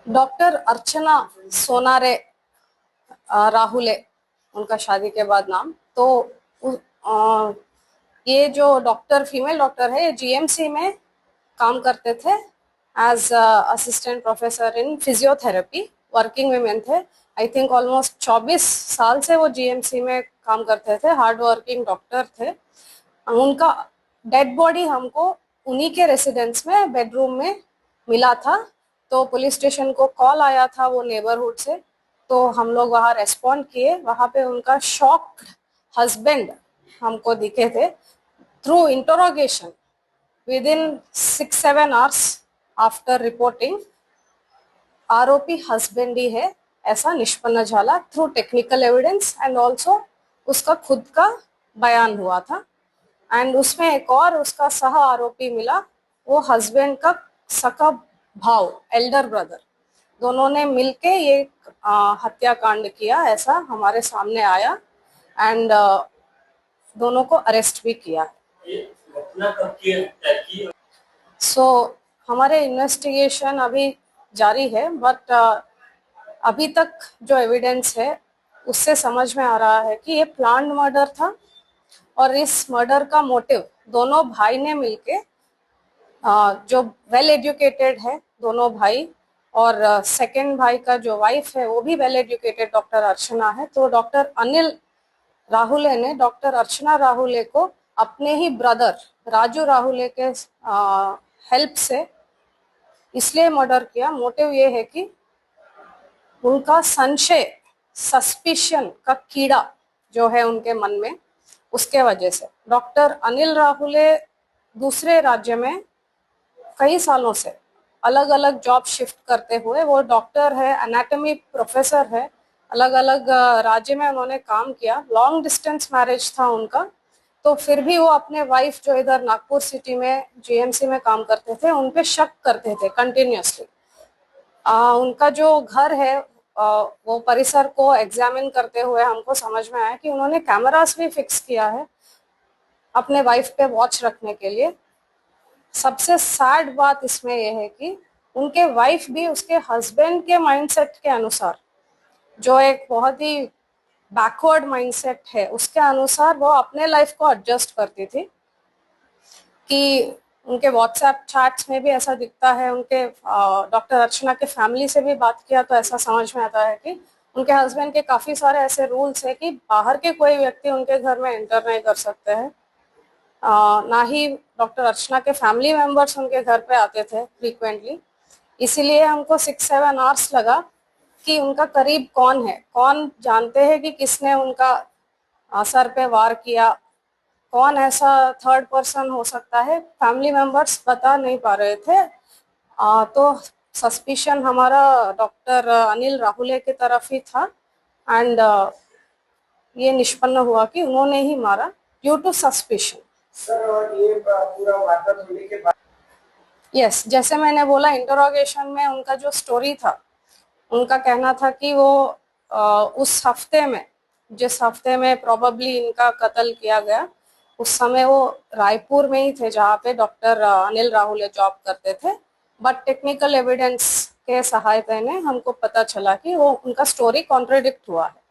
Doctor अर्चना सोनारे राहुले उनका शादी के बाद नाम। तो ये जो डॉक्टर फीमेल डॉक्टर है, ये जीएमसी में काम करते थे as assistant professor in physiotherapy. Working women थे। आई थिंक ऑलमोस्ट 24 साल से वो जीएमसी में काम करते थे। हार्ड वर्किंग डॉक्टर थे। उनका डेड बॉडी हमको उन्हीं के रेसिडेंस में बेडरूम में मिला था। तो पुलिस स्टेशन को कॉल आया था वो नेबरहुड से। तो हम लोग वहाँ रेस्पॉन्ड किए। वहाँ पे उनका शॉक्ड हस्बैंड हमको दिखे थे। Through interrogation with in 6-7 hours after reporting, आरोपी हस्बैंड ही है ऐसा निष्पन्न झाला through technical evidence and also उसका खुद का बयान हुआ था। एंड उसमें एक और उसका सह आरोपी मिला, वो हस्बैंड का सका भाव, एल्डर ब्रदर। दोनों ने मिलके ये हत्याकांड किया ऐसा हमारे सामने आया। एंड दोनों को अरेस्ट भी किया। सो हमारे इन्वेस्टिगेशन अभी जारी है, बट अभी तक जो एविडेंस है उससे समझ में आ रहा है कि ये प्लान्ड मर्डर था। और इस मर्डर का मोटिव दोनों भाई ने मिलके, जो वेल एजुकेटेड है दोनों भाई, और सेकंड भाई का जो वाइफ है वो भी वेल एजुकेटेड डॉक्टर अर्चना है। तो डॉक्टर अनिल राहुले ने डॉक्टर अर्चना राहुले को अपने ही ब्रदर राजू राहुले के हेल्प से इसलिए मर्डर किया। मोटिव ये है कि उनका संशय, सस्पिशन का कीड़ा जो है उनके मन में, उसके वजह से। डॉक्टर अनिल राहुले दूसरे राज्य में कई सालों से अलग अलग जॉब शिफ्ट करते हुए, वो डॉक्टर है, एनाटॉमी प्रोफेसर है, अलग अलग राज्य में उन्होंने काम किया। लॉन्ग डिस्टेंस मैरिज था उनका। तो फिर भी वो अपने वाइफ जो इधर नागपुर सिटी में जीएमसी में काम करते थे उन पे शक करते थे कंटिन्यूअसली। उनका जो घर है, वो परिसर को एग्जामिन करते हुए हमको समझ में आया कि उन्होंने कैमरास भी फिक्स किया है अपने वाइफ पे वॉच रखने के लिए। सबसे सैड बात इसमें यह है कि उनके वाइफ भी उसके हस्बैंड के माइंडसेट के अनुसार, जो एक बहुत ही बैकवर्ड माइंडसेट है, उसके अनुसार वो अपने लाइफ को एडजस्ट करती थी। कि उनके व्हाट्सएप चैट्स में भी ऐसा दिखता है। उनके डॉक्टर अर्चना के फैमिली से भी बात किया तो ऐसा समझ में आता है कि उनके हस्बैंड के काफी सारे ऐसे रूल्स है कि बाहर के कोई व्यक्ति उनके घर में एंटर नहीं कर सकते हैं। ना ही डॉक्टर अर्चना के फैमिली मेंबर्स उनके घर पे आते थे फ्रीक्वेंटली। इसीलिए हमको 6-7 आवर्स लगा कि उनका करीब कौन है, कौन जानते हैं कि किसने उनका सर पे वार किया, कौन ऐसा थर्ड पर्सन हो सकता है। फैमिली मेंबर्स बता नहीं पा रहे थे। तो सस्पिशन हमारा डॉक्टर अनिल राहुले की तरफ ही था। एंड ये निष्पन्न हुआ कि उन्होंने ही मारा ड्यू टू सस्पिशन। सर, और ये पूरा वारदात होने के बाद यस, जैसे मैंने बोला, इंटरोगेशन में उनका जो स्टोरी था, उनका कहना था कि वो उस हफ्ते में, जिस हफ्ते में प्रोबेबली इनका कत्ल किया गया, उस समय वो रायपुर में ही थे जहाँ पे डॉक्टर अनिल राहुले जॉब करते थे। बट टेक्निकल एविडेंस के सहायता ने हमको पता चला कि वो उनका स्टोरी कॉन्ट्रडिक्ट हुआ है।